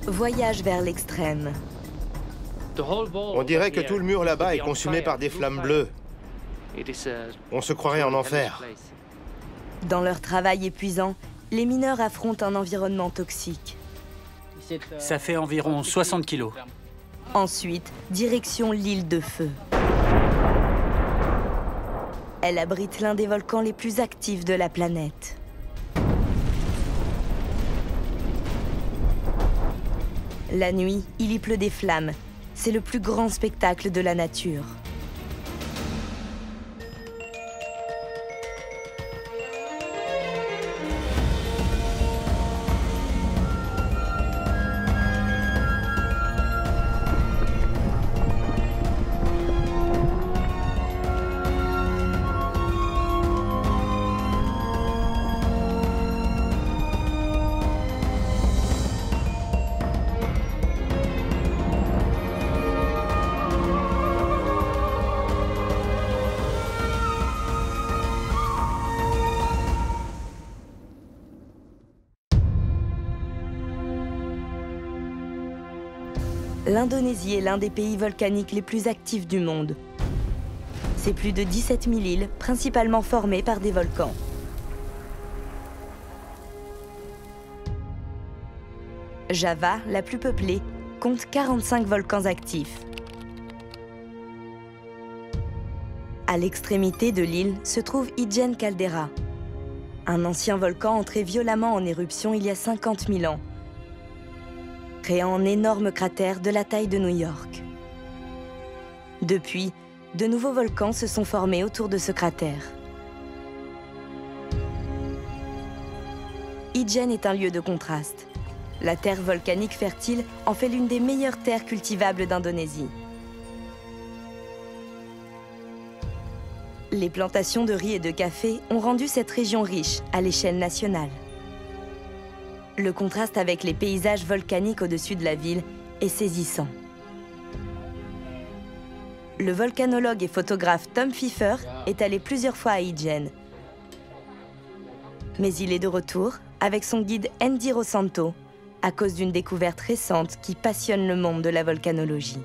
Voyage vers l'extrême. On dirait que tout le mur là-bas est consumé par des flammes bleues. On se croirait en enfer. Dans leur travail épuisant, les mineurs affrontent un environnement toxique. Ça fait environ 60 kilos. Ensuite, direction l'île de Feu. Elle abrite l'un des volcans les plus actifs de la planète. La nuit, il y pleut des flammes. C'est le plus grand spectacle de la nature. L'Indonésie est l'un des pays volcaniques les plus actifs du monde. C'est plus de 17 000 îles, principalement formées par des volcans. Java, la plus peuplée, compte 45 volcans actifs. À l'extrémité de l'île se trouve Ijen Caldera, un ancien volcan entré violemment en éruption il y a 50 000 ans, créant un énorme cratère de la taille de New York. Depuis, de nouveaux volcans se sont formés autour de ce cratère. Ijen est un lieu de contraste. La terre volcanique fertile en fait l'une des meilleures terres cultivables d'Indonésie. Les plantations de riz et de café ont rendu cette région riche à l'échelle nationale. Le contraste avec les paysages volcaniques au-dessus de la ville est saisissant. Le volcanologue et photographe Tom Pfeiffer est allé plusieurs fois à Ijen. Mais il est de retour avec son guide Andy Rosanto à cause d'une découverte récente qui passionne le monde de la volcanologie.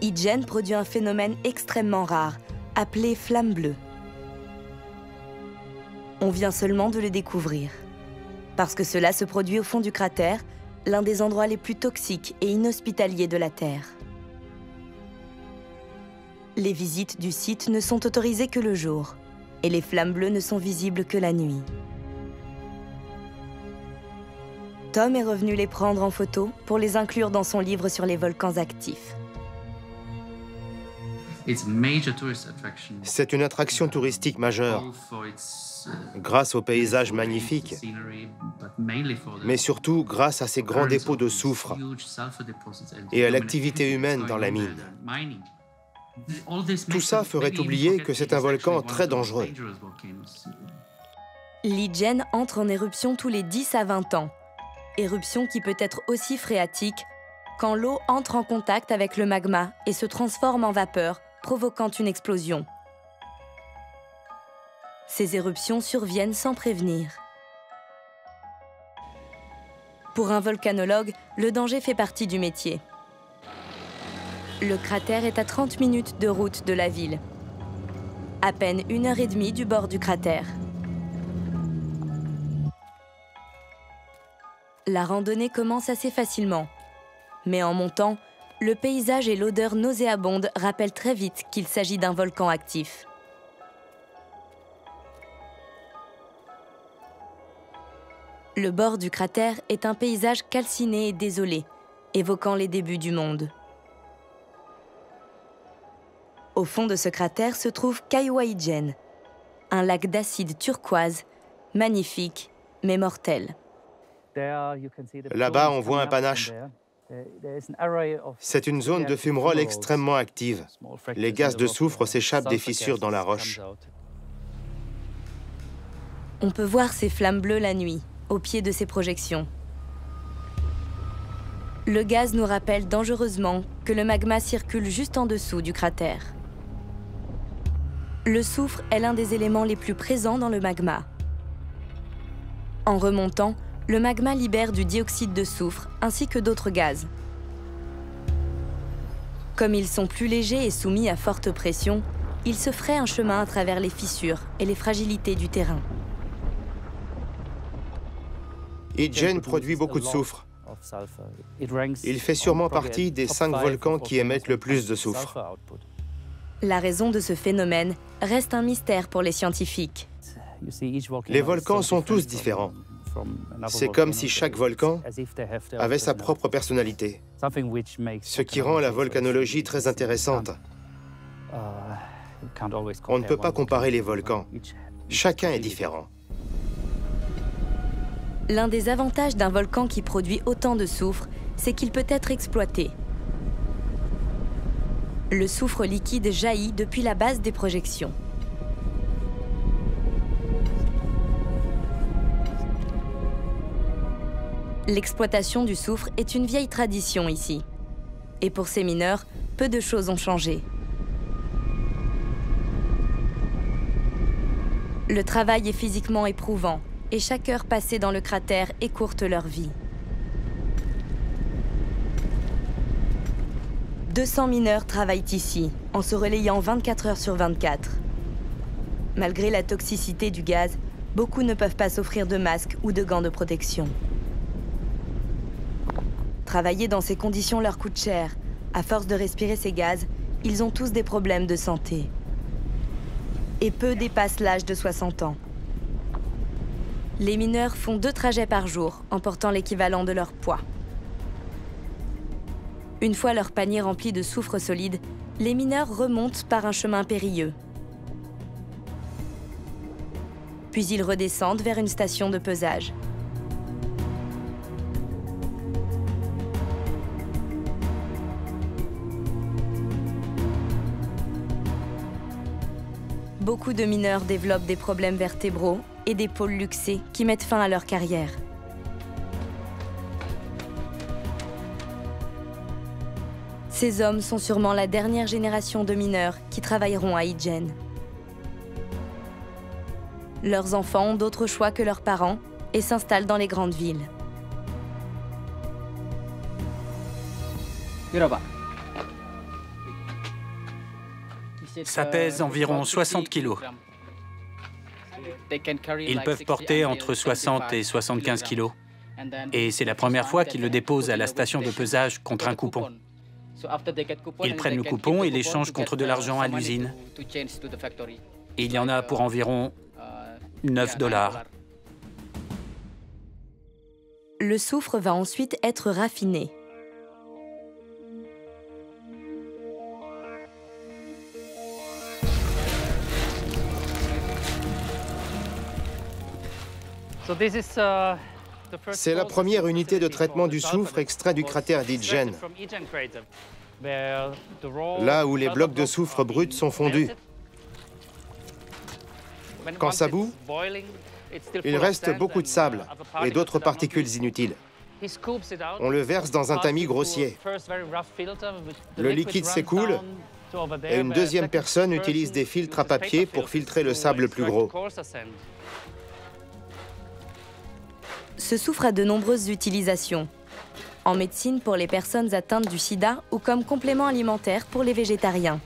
Ijen produit un phénomène extrêmement rare, appelé flamme bleue. On vient seulement de le découvrir. Parce que cela se produit au fond du cratère, l'un des endroits les plus toxiques et inhospitaliers de la Terre. Les visites du site ne sont autorisées que le jour, et les flammes bleues ne sont visibles que la nuit. Tom est revenu les prendre en photo pour les inclure dans son livre sur les volcans actifs. C'est une attraction touristique majeure, grâce aux paysages magnifiques, mais surtout grâce à ces grands dépôts de soufre et à l'activité humaine dans la mine. Tout ça ferait oublier que c'est un volcan très dangereux. L'Ijen entre en éruption tous les 10 à 20 ans. Éruption qui peut être aussi phréatique quand l'eau entre en contact avec le magma et se transforme en vapeur, provoquant une explosion. Ces éruptions surviennent sans prévenir. Pour un volcanologue, le danger fait partie du métier. Le cratère est à 30 minutes de route de la ville. À peine 1h30 du bord du cratère. La randonnée commence assez facilement. Mais en montant, le paysage et l'odeur nauséabonde rappellent très vite qu'il s'agit d'un volcan actif. Le bord du cratère est un paysage calciné et désolé, évoquant les débuts du monde. Au fond de ce cratère se trouve Kaiwa Ijen, un lac d'acide turquoise, magnifique mais mortel. Là-bas, on voit un panache. C'est une zone de fumerolles extrêmement active. Les gaz de soufre s'échappent des fissures dans la roche. On peut voir ces flammes bleues la nuit, au pied de ces projections. Le gaz nous rappelle dangereusement que le magma circule juste en dessous du cratère. Le soufre est l'un des éléments les plus présents dans le magma. En remontant, Le magma libère du dioxyde de soufre ainsi que d'autres gaz. Comme ils sont plus légers et soumis à forte pression, ils se fraient un chemin à travers les fissures et les fragilités du terrain. Idjen produit beaucoup de soufre. Il fait sûrement partie des 5 volcans qui émettent le plus de soufre. La raison de ce phénomène reste un mystère pour les scientifiques. Les volcans sont tous différents. C'est comme si chaque volcan avait sa propre personnalité, ce qui rend la volcanologie très intéressante. On ne peut pas comparer les volcans. Chacun est différent. L'un des avantages d'un volcan qui produit autant de soufre, c'est qu'il peut être exploité. Le soufre liquide jaillit depuis la base des projections. L'exploitation du soufre est une vieille tradition ici. Et pour ces mineurs, peu de choses ont changé. Le travail est physiquement éprouvant et chaque heure passée dans le cratère écourte leur vie. 200 mineurs travaillent ici, en se relayant 24 heures sur 24. Malgré la toxicité du gaz, beaucoup ne peuvent pas s'offrir de masques ou de gants de protection. Travailler dans ces conditions leur coûte cher. À force de respirer ces gaz, ils ont tous des problèmes de santé. Et peu dépassent l'âge de 60 ans. Les mineurs font 2 trajets par jour, en portant l'équivalent de leur poids. Une fois leur panier rempli de soufre solide, les mineurs remontent par un chemin périlleux. Puis ils redescendent vers une station de pesage. Beaucoup de mineurs développent des problèmes vertébraux et des pôles luxés qui mettent fin à leur carrière. Ces hommes sont sûrement la dernière génération de mineurs qui travailleront à Idjen. Leurs enfants ont d'autres choix que leurs parents et s'installent dans les grandes villes. Ça pèse environ 60 kilos. Ils peuvent porter entre 60 et 75 kilos. Et c'est la première fois qu'ils le déposent à la station de pesage contre un coupon. Ils prennent le coupon et l'échangent contre de l'argent à l'usine. Il y en a pour environ 9 $. Le soufre va ensuite être raffiné. C'est la première unité de traitement du soufre extrait du cratère d'Idjen, là où les blocs de soufre brut sont fondus. Quand ça bout, il reste beaucoup de sable et d'autres particules inutiles. On le verse dans un tamis grossier. Le liquide s'écoule et une deuxième personne utilise des filtres à papier pour filtrer le sable plus gros. Ce soufre a de nombreuses utilisations. En médecine pour les personnes atteintes du sida ou comme complément alimentaire pour les végétariens.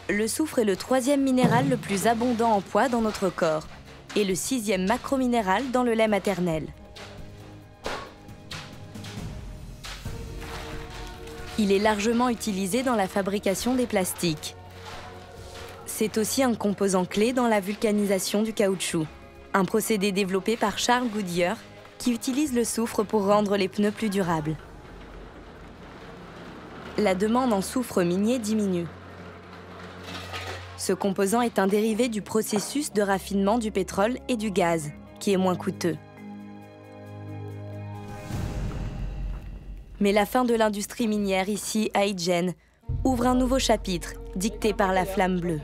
Le soufre est le 3e minéral le plus abondant en poids dans notre corps et le 6e macrominéral dans le lait maternel. Il est largement utilisé dans la fabrication des plastiques. C'est aussi un composant clé dans la vulcanisation du caoutchouc, un procédé développé par Charles Goodyear qui utilise le soufre pour rendre les pneus plus durables. La demande en soufre minier diminue. Ce composant est un dérivé du processus de raffinement du pétrole et du gaz, qui est moins coûteux. Mais la fin de l'industrie minière ici, à Idjen, ouvre un nouveau chapitre, dicté par la flamme bleue.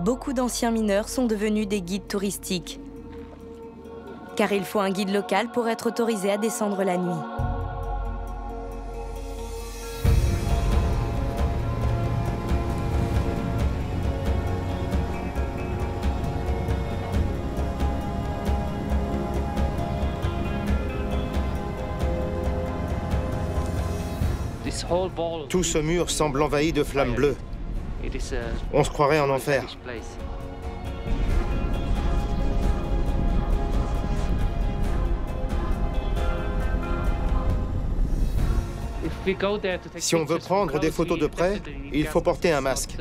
Beaucoup d'anciens mineurs sont devenus des guides touristiques, car il faut un guide local pour être autorisé à descendre la nuit. Tout ce mur semble envahi de flammes bleues. On se croirait en enfer. Si on veut prendre des photos de près, il faut porter un masque.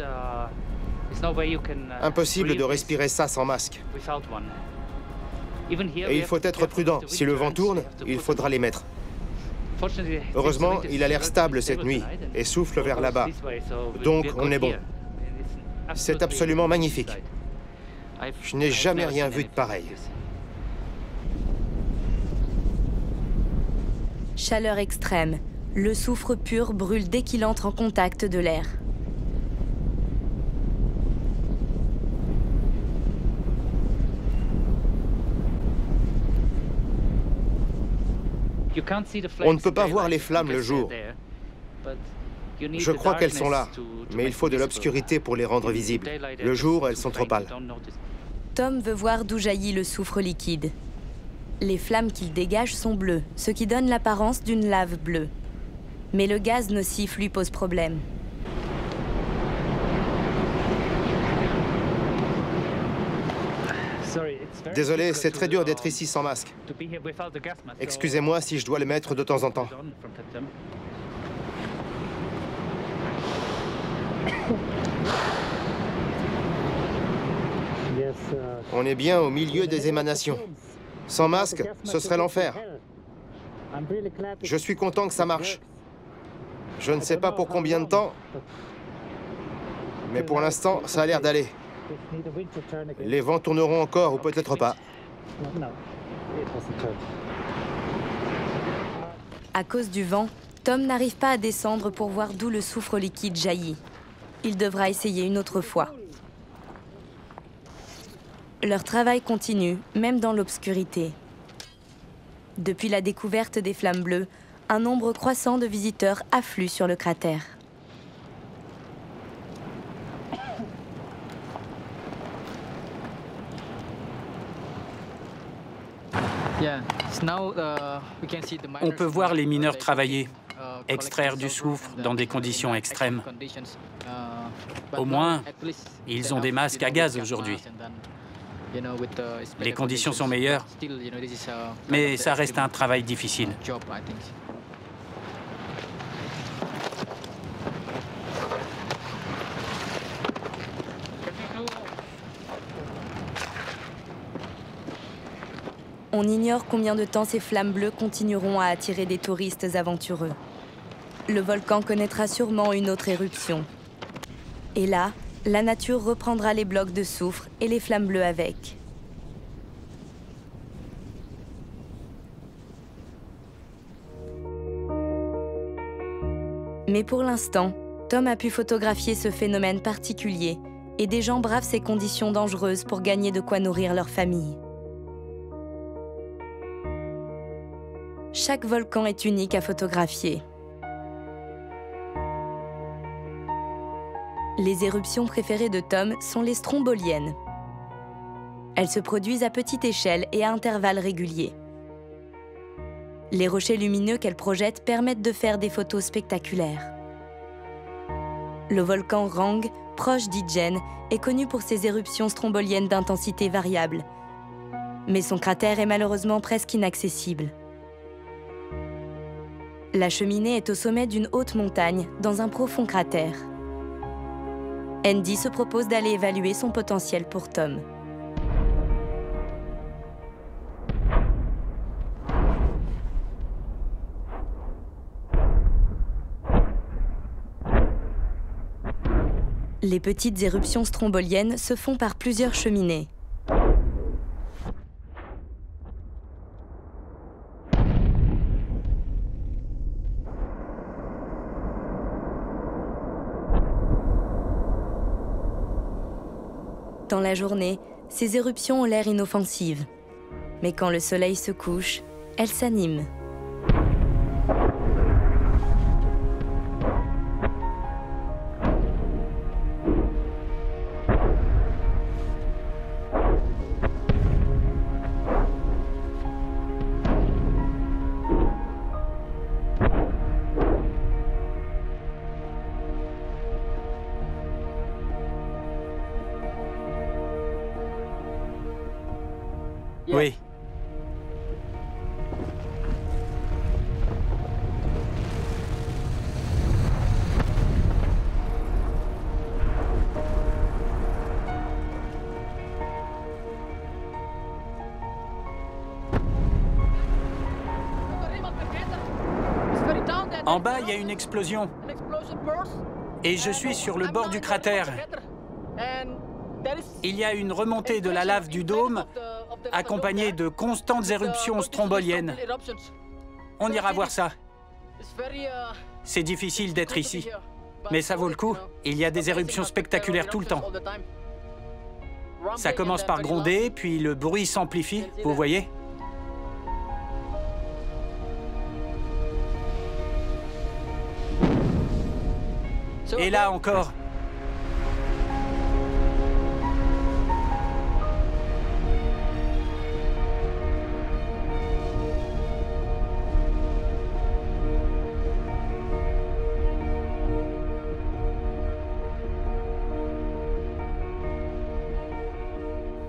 Impossible de respirer ça sans masque. Et il faut être prudent. Si le vent tourne, il faudra les mettre. Heureusement, il a l'air stable cette nuit et souffle vers là-bas. Donc, on est bon. C'est absolument magnifique. Je n'ai jamais rien vu de pareil. Chaleur extrême. Le soufre pur brûle dès qu'il entre en contact de l'air. On ne peut pas voir les flammes le jour. Je crois qu'elles sont là, mais il faut de l'obscurité pour les rendre visibles. Le jour, elles sont trop pâles. Tom veut voir d'où jaillit le soufre liquide. Les flammes qu'il dégage sont bleues, ce qui donne l'apparence d'une lave bleue. Mais le gaz nocif lui pose problème. Désolé, c'est très dur d'être ici sans masque. Excusez-moi si je dois le mettre de temps en temps. On est bien au milieu des émanations. Sans masque, ce serait l'enfer. Je suis content que ça marche. Je ne sais pas pour combien de temps, mais pour l'instant, ça a l'air d'aller. Les vents tourneront encore ou peut-être pas. À cause du vent, Tom n'arrive pas à descendre pour voir d'où le soufre liquide jaillit. Il devra essayer une autre fois. Leur travail continue, même dans l'obscurité. Depuis la découverte des flammes bleues, un nombre croissant de visiteurs affluent sur le cratère. On peut voir les mineurs travailler, extraire du soufre dans des conditions extrêmes. Au moins, ils ont des masques à gaz aujourd'hui. Les conditions sont meilleures, mais ça reste un travail difficile. On ignore combien de temps ces flammes bleues continueront à attirer des touristes aventureux. Le volcan connaîtra sûrement une autre éruption. Et là, la nature reprendra les blocs de soufre et les flammes bleues avec. Mais pour l'instant, Tom a pu photographier ce phénomène particulier et des gens bravent ces conditions dangereuses pour gagner de quoi nourrir leur famille. Chaque volcan est unique à photographier. Les éruptions préférées de Tom sont les stromboliennes. Elles se produisent à petite échelle et à intervalles réguliers. Les rochers lumineux qu'elles projettent permettent de faire des photos spectaculaires. Le volcan Rang, proche d'Ijen, est connu pour ses éruptions stromboliennes d'intensité variable. Mais son cratère est malheureusement presque inaccessible. La cheminée est au sommet d'une haute montagne, dans un profond cratère. Andy se propose d'aller évaluer son potentiel pour Tom. Les petites éruptions stromboliennes se font par plusieurs cheminées. Dans la journée, ces éruptions ont l'air inoffensives. Mais quand le soleil se couche, elles s'animent. Oui. En bas, il y a une explosion. Et je suis sur le bord du cratère. Il y a une remontée de la lave du dôme, accompagnée de constantes éruptions stromboliennes. On ira voir ça. C'est difficile d'être ici, mais ça vaut le coup. Il y a des éruptions spectaculaires tout le temps. Ça commence par gronder, puis le bruit s'amplifie, vous voyez? Et là encore.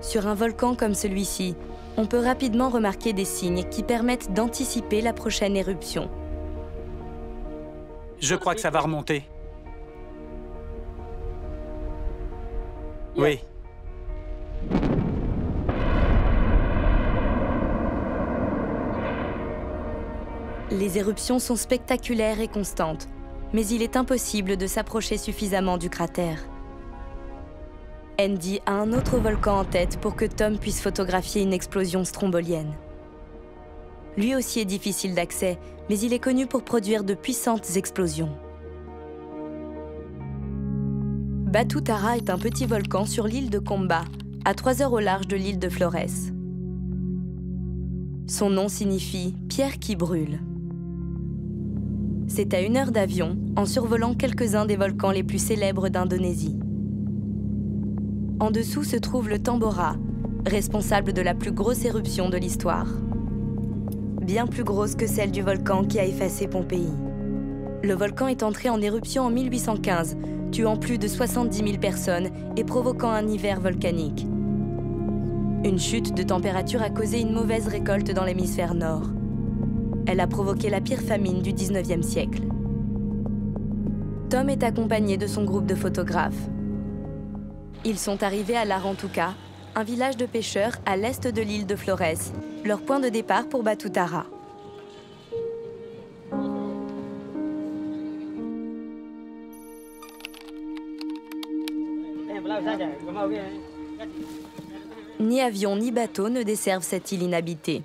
Sur un volcan comme celui-ci, on peut rapidement remarquer des signes qui permettent d'anticiper la prochaine éruption. Je crois que ça va remonter. Oui. Les éruptions sont spectaculaires et constantes, mais il est impossible de s'approcher suffisamment du cratère. Andy a un autre volcan en tête pour que Tom puisse photographier une explosion strombolienne. Lui aussi est difficile d'accès, mais il est connu pour produire de puissantes explosions. Batu Tara est un petit volcan sur l'île de Komba, à 3 heures au large de l'île de Flores. Son nom signifie « pierre qui brûle ». C'est à 1 heure d'avion, en survolant quelques-uns des volcans les plus célèbres d'Indonésie. En dessous se trouve le Tambora, responsable de la plus grosse éruption de l'histoire. Bien plus grosse que celle du volcan qui a effacé Pompéi. Le volcan est entré en éruption en 1815, tuant plus de 70 000 personnes et provoquant un hiver volcanique. Une chute de température a causé une mauvaise récolte dans l'hémisphère nord. Elle a provoqué la pire famine du 19e siècle. Tom est accompagné de son groupe de photographes. Ils sont arrivés à Larantuka, un village de pêcheurs à l'est de l'île de Flores, leur point de départ pour Batu Tara. Ni avion ni bateau ne desservent cette île inhabitée.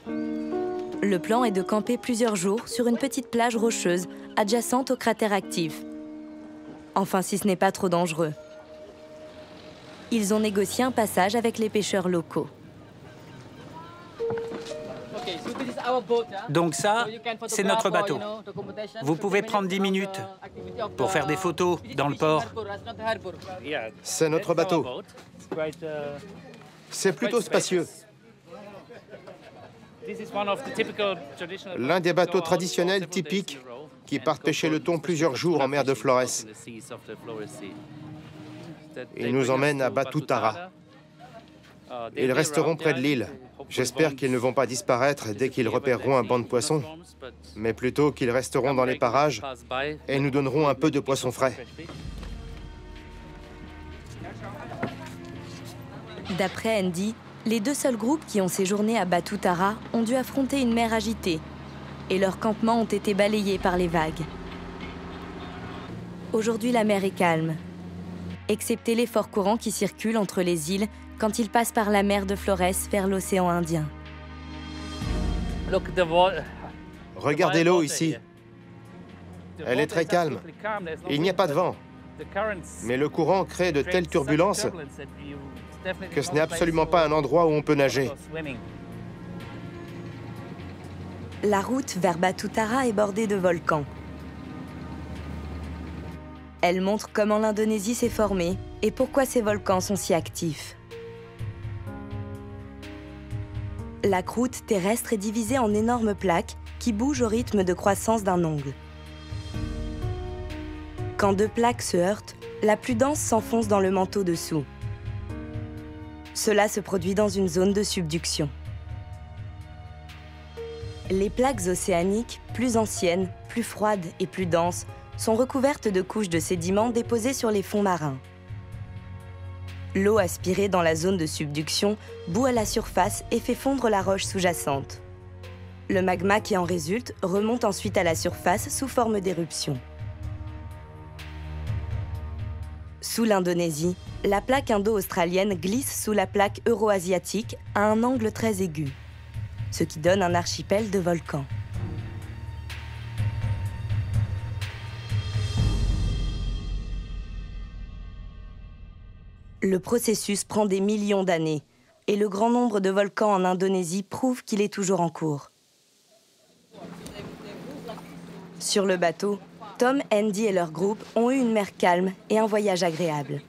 Le plan est de camper plusieurs jours sur une petite plage rocheuse adjacente au cratère actif. Enfin, si ce n'est pas trop dangereux. Ils ont négocié un passage avec les pêcheurs locaux. Donc ça, c'est notre bateau. Vous pouvez prendre 10 minutes pour faire des photos dans le port. C'est notre bateau. C'est plutôt spacieux. L'un des bateaux traditionnels typiques qui partent pêcher le thon plusieurs jours en mer de Flores. Ils nous emmènent à Batu Tara. Ils resteront près de l'île. J'espère qu'ils ne vont pas disparaître dès qu'ils repéreront un banc de poissons, mais plutôt qu'ils resteront dans les parages et nous donneront un peu de poisson frais. D'après Andy, les 2 seuls groupes qui ont séjourné à Batu Tara ont dû affronter une mer agitée et leurs campements ont été balayés par les vagues. Aujourd'hui, la mer est calme, excepté les forts courants qui circulent entre les îles quand ils passent par la mer de Flores vers l'océan Indien. Regardez l'eau ici. Elle est très calme. Il n'y a pas de vent. Mais le courant crée de telles turbulences que ce n'est absolument pas un endroit où on peut nager. La route vers Batu Tara est bordée de volcans. Elle montre comment l'Indonésie s'est formée et pourquoi ces volcans sont si actifs. La croûte terrestre est divisée en énormes plaques qui bougent au rythme de croissance d'un ongle. Quand 2 plaques se heurtent, la plus dense s'enfonce dans le manteau dessous. Cela se produit dans une zone de subduction. Les plaques océaniques, plus anciennes, plus froides et plus denses, sont recouvertes de couches de sédiments déposés sur les fonds marins. L'eau aspirée dans la zone de subduction bout à la surface et fait fondre la roche sous-jacente. Le magma qui en résulte remonte ensuite à la surface sous forme d'éruption. Sous l'Indonésie, la plaque indo-australienne glisse sous la plaque euro-asiatique à un angle très aigu, ce qui donne un archipel de volcans. Le processus prend des millions d'années et le grand nombre de volcans en Indonésie prouve qu'il est toujours en cours. Sur le bateau, Tom, Andy et leur groupe ont eu une mer calme et un voyage agréable.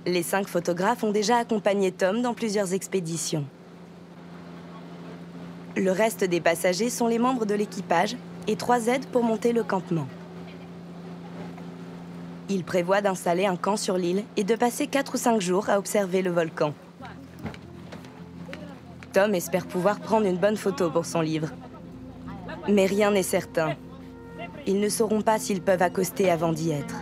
Les 5 photographes ont déjà accompagné Tom dans plusieurs expéditions. Le reste des passagers sont les membres de l'équipage et 3 aides pour monter le campement. Ils prévoient d'installer un camp sur l'île et de passer 4 ou 5 jours à observer le volcan. Tom espère pouvoir prendre une bonne photo pour son livre. Mais rien n'est certain. Ils ne sauront pas s'ils peuvent accoster avant d'y être.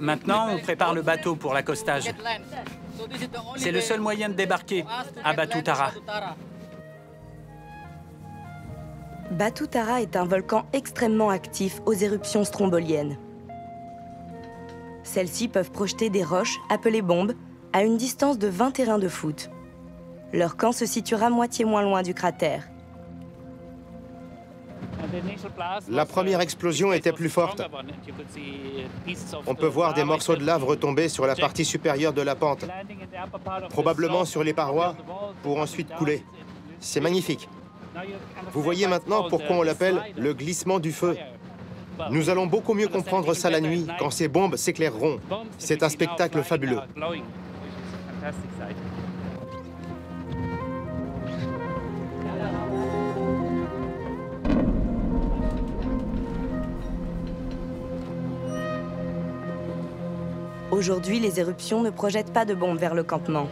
Maintenant, on prépare le bateau pour l'accostage. C'est le seul moyen de débarquer à Batu Tara. Batu Tara est un volcan extrêmement actif aux éruptions stromboliennes. Celles-ci peuvent projeter des roches, appelées bombes, à une distance de 20 terrains de foot. Leur camp se situera moitié moins loin du cratère. La première explosion était plus forte. On peut voir des morceaux de lave retomber sur la partie supérieure de la pente, probablement sur les parois, pour ensuite couler. C'est magnifique. Vous voyez maintenant pourquoi on l'appelle le glissement du feu. Nous allons beaucoup mieux comprendre ça la nuit, quand ces bombes s'éclaireront. C'est un spectacle fabuleux. Aujourd'hui, les éruptions ne projettent pas de bombes vers le campement.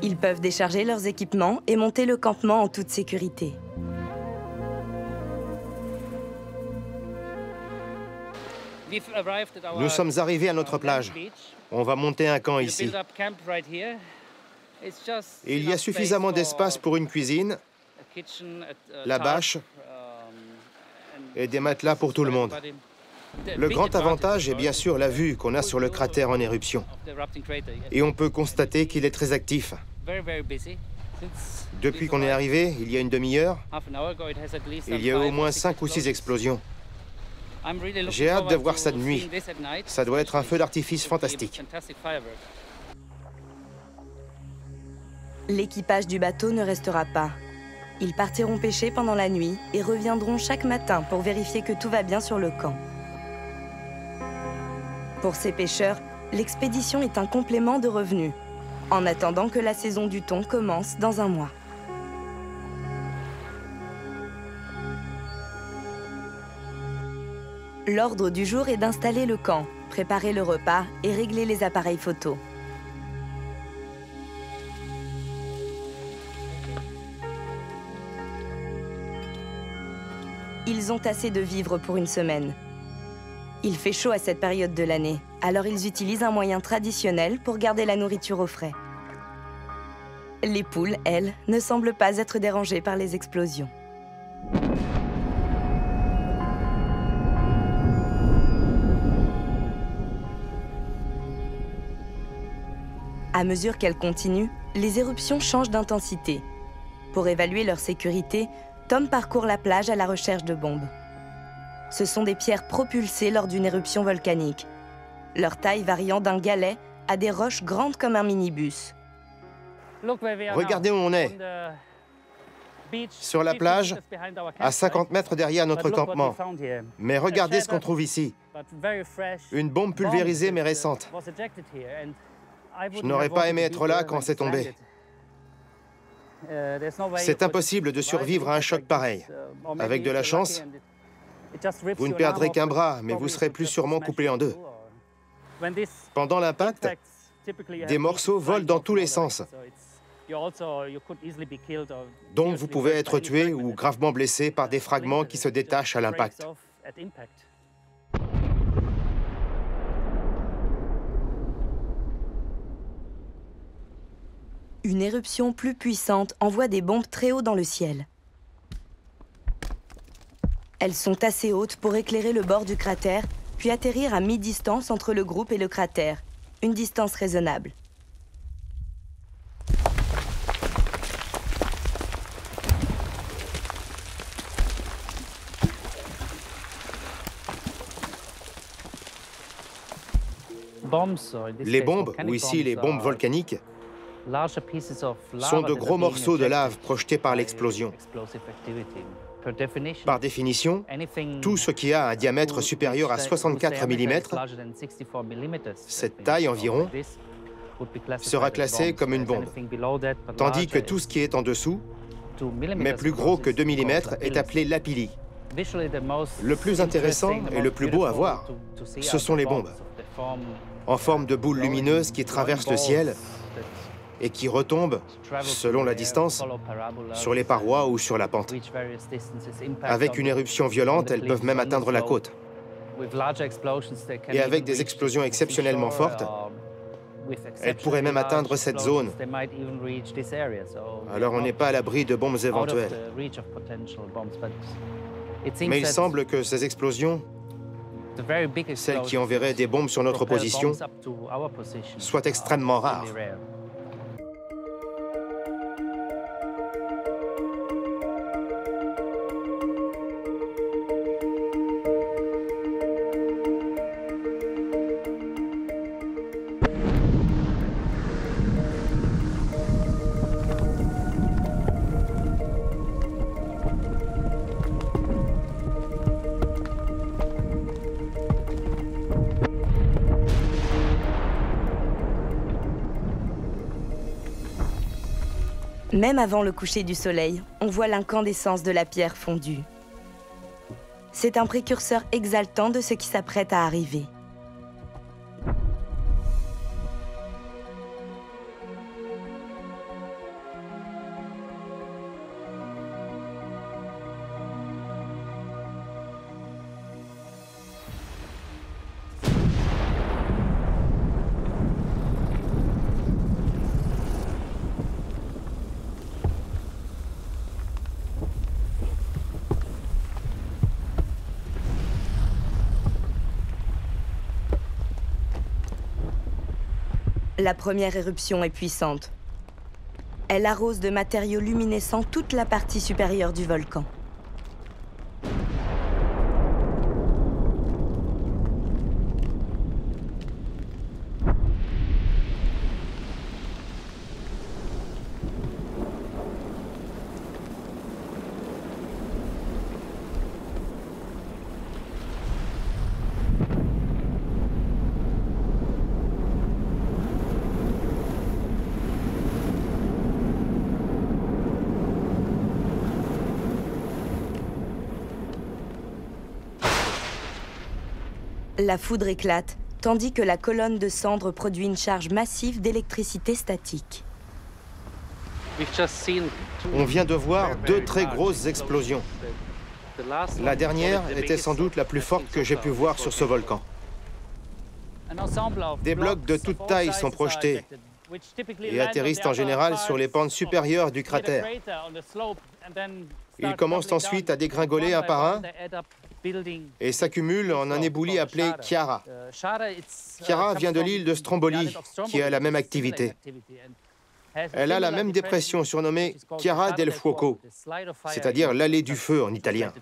Ils peuvent décharger leurs équipements et monter le campement en toute sécurité. Nous sommes arrivés à notre plage. On va monter un camp ici. Et il y a suffisamment d'espace pour une cuisine, la bâche et des matelas pour tout le monde. Le grand avantage est bien sûr la vue qu'on a sur le cratère en éruption. Et on peut constater qu'il est très actif. Depuis qu'on est arrivé, il y a une demi-heure, il y a au moins 5 ou 6 explosions. J'ai hâte de voir ça de nuit. Ça doit être un feu d'artifice fantastique. L'équipage du bateau ne restera pas. Ils partiront pêcher pendant la nuit et reviendront chaque matin pour vérifier que tout va bien sur le camp. Pour ces pêcheurs, l'expédition est un complément de revenus, en attendant que la saison du thon commence dans un mois. L'ordre du jour est d'installer le camp, préparer le repas et régler les appareils photo. Ils ont assez de vivres pour une semaine. Il fait chaud à cette période de l'année, alors ils utilisent un moyen traditionnel pour garder la nourriture au frais. Les poules, elles, ne semblent pas être dérangées par les explosions. À mesure qu'elles continuent, les éruptions changent d'intensité. Pour évaluer leur sécurité, Tom parcourt la plage à la recherche de bombes. Ce sont des pierres propulsées lors d'une éruption volcanique, leur taille variant d'un galet à des roches grandes comme un minibus. Regardez où on est. Sur la plage, à 50 mètres derrière notre campement. Mais regardez ce qu'on trouve ici. Une bombe pulvérisée mais récente. Je n'aurais pas aimé être là quand c'est tombé. C'est impossible de survivre à un choc pareil. Avec de la chance, vous ne perdrez qu'un bras, mais vous serez plus sûrement coupé en deux. Pendant l'impact, des morceaux volent dans tous les sens. Donc vous pouvez être tué ou gravement blessé par des fragments qui se détachent à l'impact. Une éruption plus puissante envoie des bombes très haut dans le ciel. Elles sont assez hautes pour éclairer le bord du cratère, puis atterrir à mi-distance entre le groupe et le cratère, une distance raisonnable. Les bombes, ou ici les bombes volcaniques, sont de gros morceaux de lave projetés par l'explosion. Par définition, tout ce qui a un diamètre supérieur à 64 mm, cette taille environ, sera classé comme une bombe, tandis que tout ce qui est en dessous, mais plus gros que 2 mm, est appelé lapilli. Le plus intéressant et le plus beau à voir, ce sont les bombes, en forme de boules lumineuses qui traversent le ciel et qui retombent, selon la distance, sur les parois ou sur la pente. Avec une éruption violente, elles peuvent même atteindre la côte. Et avec des explosions exceptionnellement fortes, elles pourraient même atteindre cette zone. Alors on n'est pas à l'abri de bombes éventuelles. Mais il semble que ces explosions, celles qui enverraient des bombes sur notre position, soient extrêmement rares. Même avant le coucher du soleil, on voit l'incandescence de la pierre fondue. C'est un précurseur exaltant de ce qui s'apprête à arriver. La première éruption est puissante. Elle arrose de matériaux luminescents toute la partie supérieure du volcan. La foudre éclate, tandis que la colonne de cendres produit une charge massive d'électricité statique. On vient de voir deux très grosses explosions. La dernière était sans doute la plus forte que j'ai pu voir sur ce volcan. Des blocs de toute taille sont projetés et atterrissent en général sur les pentes supérieures du cratère. Ils commencent ensuite à dégringoler un par un et s'accumulent en un éboulis appelé Chiara. Chiara vient de l'île de Stromboli, qui a la même activité. Elle a la même dépression surnommée Chiara del Fuoco, c'est-à-dire l'allée du feu en italien.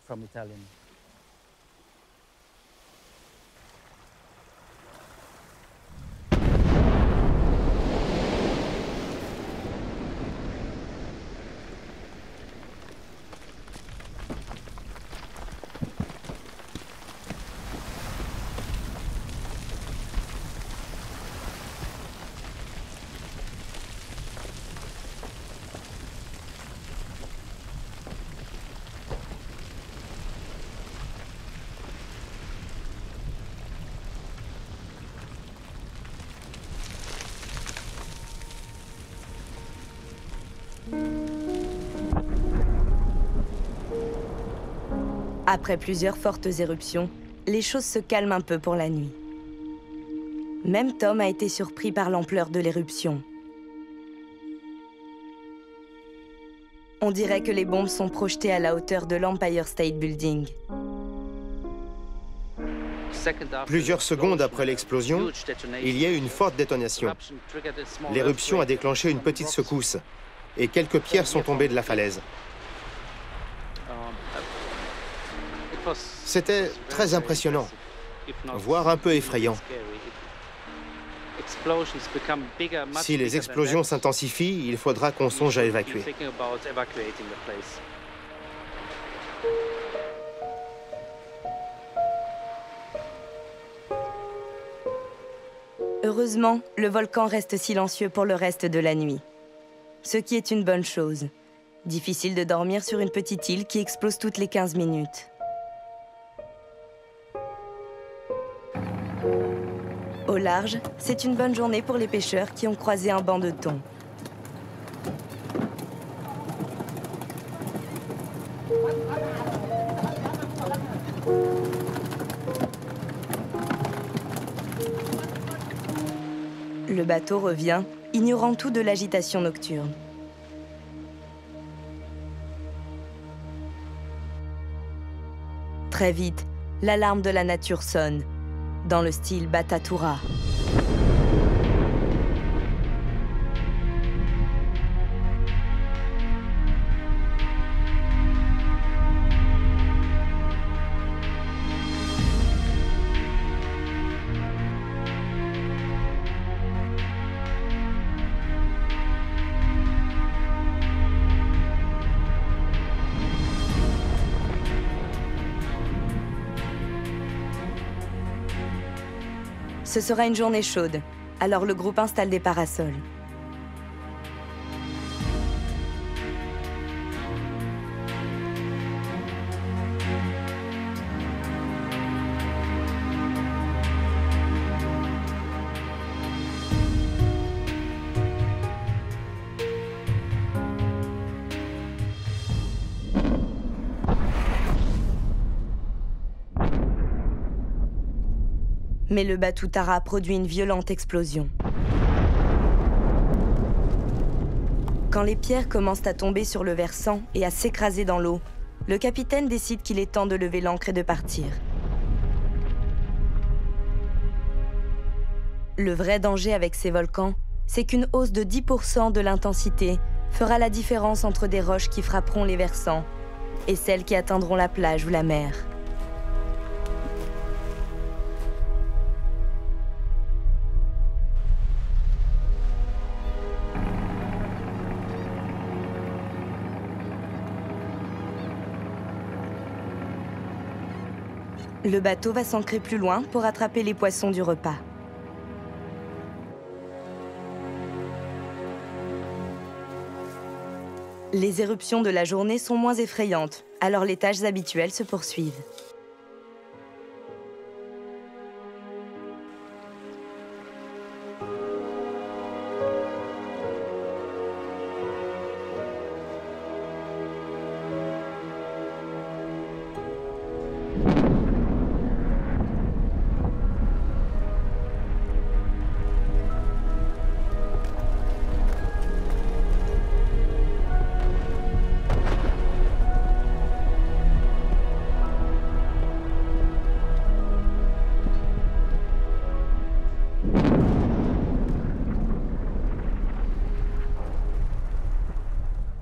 Après plusieurs fortes éruptions, les choses se calment un peu pour la nuit. Même Tom a été surpris par l'ampleur de l'éruption. On dirait que les bombes sont projetées à la hauteur de l'Empire State Building. Plusieurs secondes après l'explosion, il y a eu une forte détonation. L'éruption a déclenché une petite secousse et quelques pierres sont tombées de la falaise. C'était très impressionnant, voire un peu effrayant. Si les explosions s'intensifient, il faudra qu'on songe à évacuer. Heureusement, le volcan reste silencieux pour le reste de la nuit. Ce qui est une bonne chose. Difficile de dormir sur une petite île qui explose toutes les 15 minutes. Au large, c'est une bonne journée pour les pêcheurs qui ont croisé un banc de thon. Le bateau revient, ignorant tout de l'agitation nocturne. Très vite, l'alarme de la nature sonne, dans le style Batatura. Ce sera une journée chaude, alors le groupe installe des parasols. Mais le Batoutara produit une violente explosion. Quand les pierres commencent à tomber sur le versant et à s'écraser dans l'eau, le capitaine décide qu'il est temps de lever l'ancre et de partir. Le vrai danger avec ces volcans, c'est qu'une hausse de 10% de l'intensité fera la différence entre des roches qui frapperont les versants et celles qui atteindront la plage ou la mer. Le bateau va s'ancrer plus loin pour attraper les poissons du repas. Les éruptions de la journée sont moins effrayantes, alors les tâches habituelles se poursuivent.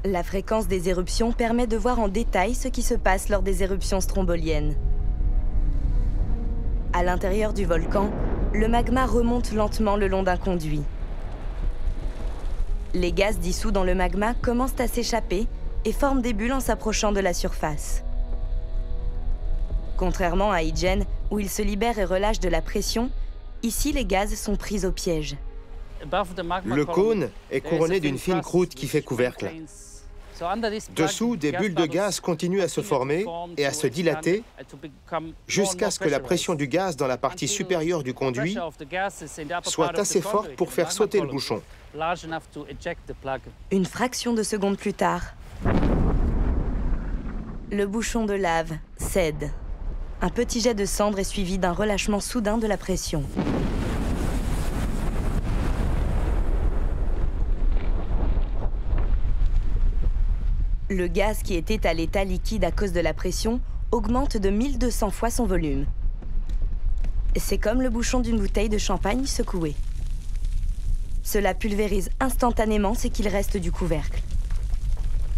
La fréquence des éruptions permet de voir en détail ce qui se passe lors des éruptions stromboliennes. À l'intérieur du volcan, le magma remonte lentement le long d'un conduit. Les gaz dissous dans le magma commencent à s'échapper et forment des bulles en s'approchant de la surface. Contrairement à Hygen, où ils se libèrent et relâchent de la pression, ici les gaz sont pris au piège. Le cône est couronné d'une fine croûte qui fait couvercle. Dessous, des bulles de gaz continuent à se former et à se dilater jusqu'à ce que la pression du gaz dans la partie supérieure du conduit soit assez forte pour faire sauter le bouchon. Une fraction de seconde plus tard, Le bouchon de lave cède. Un petit jet de cendre est suivi d'un relâchement soudain de la pression. Le gaz qui était à l'état liquide à cause de la pression augmente de 1200 fois son volume. C'est comme le bouchon d'une bouteille de champagne secouée. Cela pulvérise instantanément ce qu'il reste du couvercle.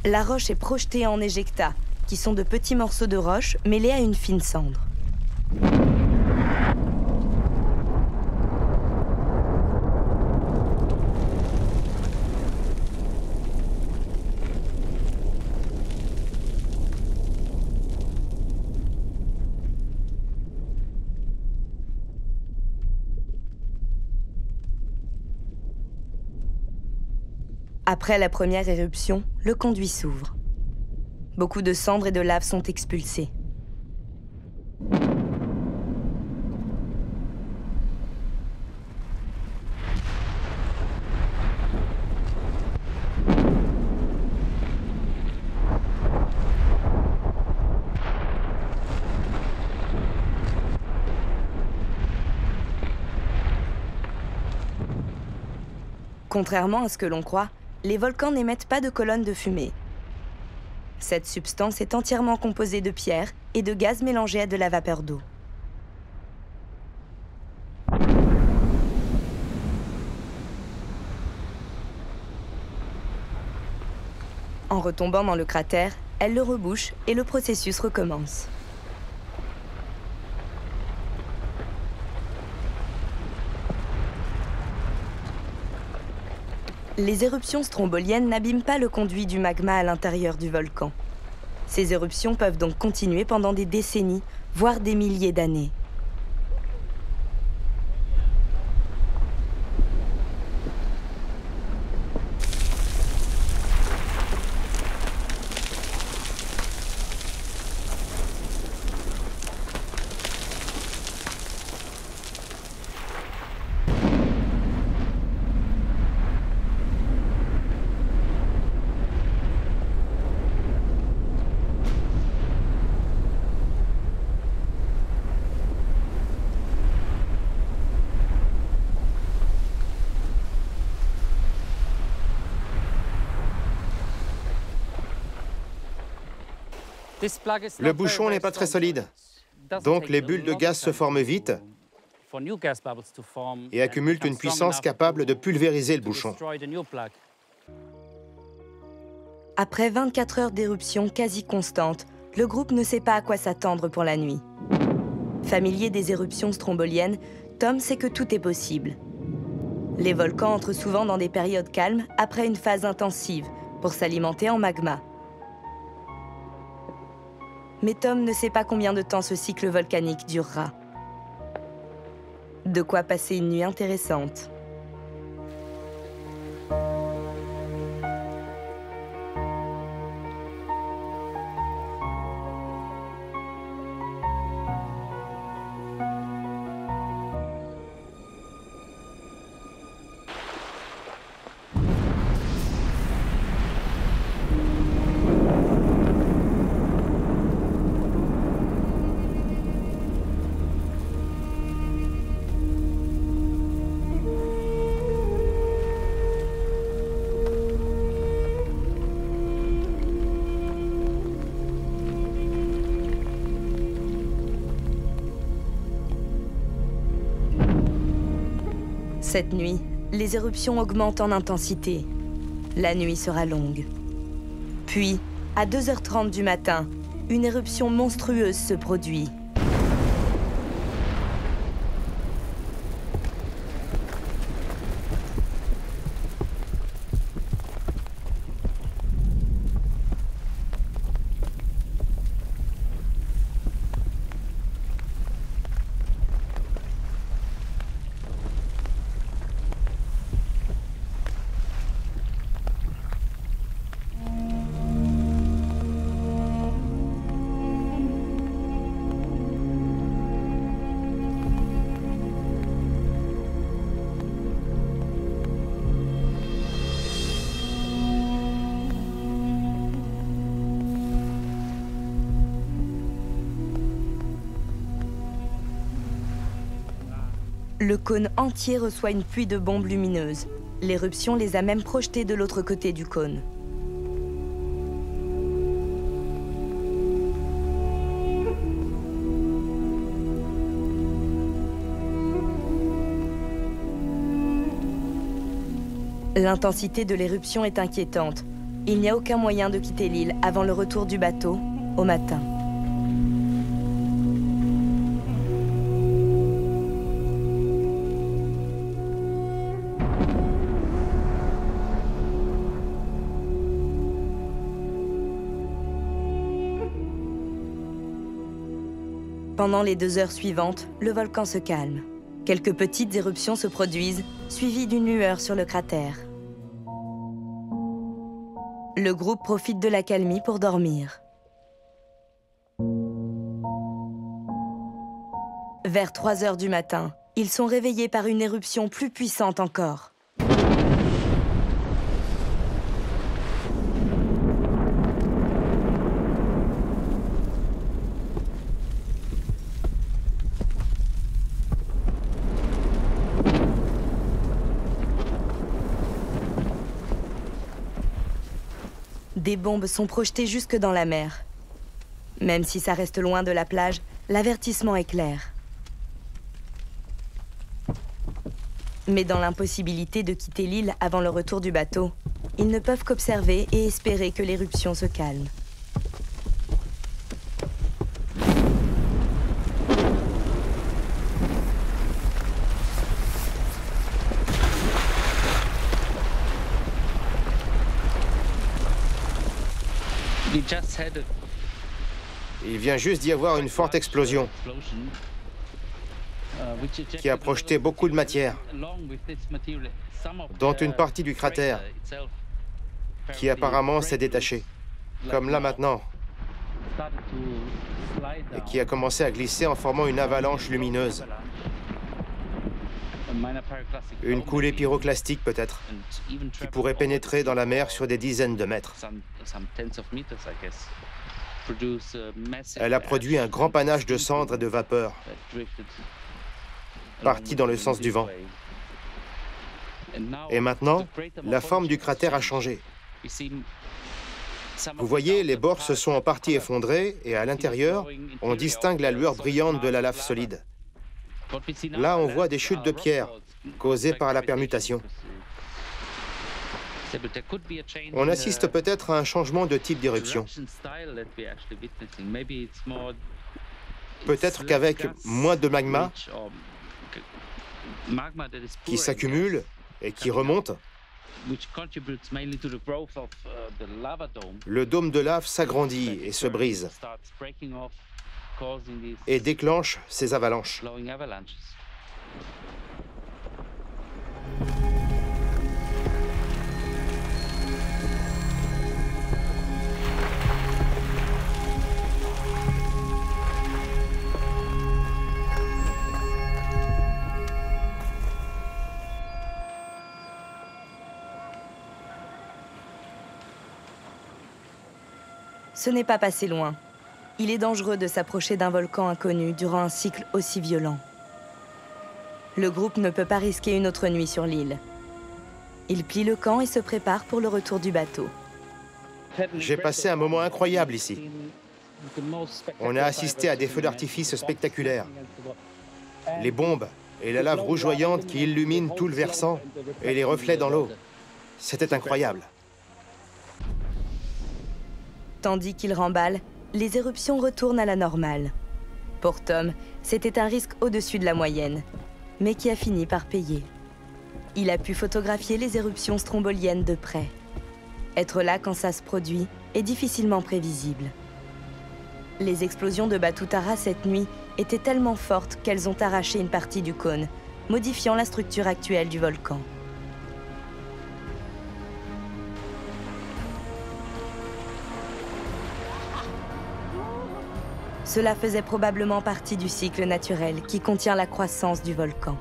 La roche est projetée en éjectats, qui sont de petits morceaux de roche mêlés à une fine cendre. Après la première éruption, le conduit s'ouvre. Beaucoup de cendres et de lave sont expulsées. Contrairement à ce que l'on croit, les volcans n'émettent pas de colonnes de fumée. Cette substance est entièrement composée de pierres et de gaz mélangés à de la vapeur d'eau. En retombant dans le cratère, elle le rebouche et le processus recommence. Les éruptions stromboliennes n'abîment pas le conduit du magma à l'intérieur du volcan. Ces éruptions peuvent donc continuer pendant des décennies, voire des milliers d'années. Le bouchon n'est pas très solide, donc les bulles de gaz se forment vite et accumulent une puissance capable de pulvériser le bouchon. Après 24 heures d'éruption quasi constante, le groupe ne sait pas à quoi s'attendre pour la nuit. Familier des éruptions stromboliennes, Tom sait que tout est possible. Les volcans entrent souvent dans des périodes calmes après une phase intensive pour s'alimenter en magma. Mais Tom ne sait pas combien de temps ce cycle volcanique durera. De quoi passer une nuit intéressante. Cette nuit, les éruptions augmentent en intensité. La nuit sera longue. Puis, à 2h30 du matin, une éruption monstrueuse se produit. Le cône entier reçoit une pluie de bombes lumineuses. L'éruption les a même projetées de l'autre côté du cône. L'intensité de l'éruption est inquiétante. Il n'y a aucun moyen de quitter l'île avant le retour du bateau, au matin. Pendant les 2 heures suivantes, le volcan se calme. Quelques petites éruptions se produisent, suivies d'une lueur sur le cratère. Le groupe profite de l'accalmie pour dormir. Vers 3 heures du matin, ils sont réveillés par une éruption plus puissante encore. Des bombes sont projetées jusque dans la mer. Même si ça reste loin de la plage, l'avertissement est clair. Mais dans l'impossibilité de quitter l'île avant le retour du bateau, ils ne peuvent qu'observer et espérer que l'éruption se calme. Il vient juste d'y avoir une forte explosion qui a projeté beaucoup de matière, dont une partie du cratère qui apparemment s'est détachée, comme là maintenant, et qui a commencé à glisser en formant une avalanche lumineuse. Une coulée pyroclastique peut-être, qui pourrait pénétrer dans la mer sur des dizaines de mètres. Elle a produit un grand panache de cendres et de vapeur, parti dans le sens du vent. Et maintenant, la forme du cratère a changé. Vous voyez, les bords se sont en partie effondrés et à l'intérieur, on distingue la lueur brillante de la lave solide. Là, on voit des chutes de pierre causées par la permutation. On assiste peut-être à un changement de type d'éruption. Peut-être qu'avec moins de magma qui s'accumule et qui remonte, le dôme de lave s'agrandit et se brise et déclenche ces avalanches. Ce n'est pas passé loin. Il est dangereux de s'approcher d'un volcan inconnu durant un cycle aussi violent. Le groupe ne peut pas risquer une autre nuit sur l'île. Il plie le camp et se prépare pour le retour du bateau. J'ai passé un moment incroyable ici. On a assisté à des feux d'artifice spectaculaires. Les bombes et la lave rougeoyante qui illumine tout le versant et les reflets dans l'eau. C'était incroyable. Tandis qu'il remballe, les éruptions retournent à la normale. Pour Tom, c'était un risque au-dessus de la moyenne, mais qui a fini par payer. Il a pu photographier les éruptions stromboliennes de près. Être là quand ça se produit est difficilement prévisible. Les explosions de Batu Tara cette nuit étaient tellement fortes qu'elles ont arraché une partie du cône, modifiant la structure actuelle du volcan. Cela faisait probablement partie du cycle naturel qui contient la croissance du volcan.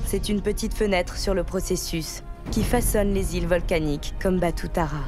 C'est une petite fenêtre sur le processus qui façonne les îles volcaniques comme Batu Tara.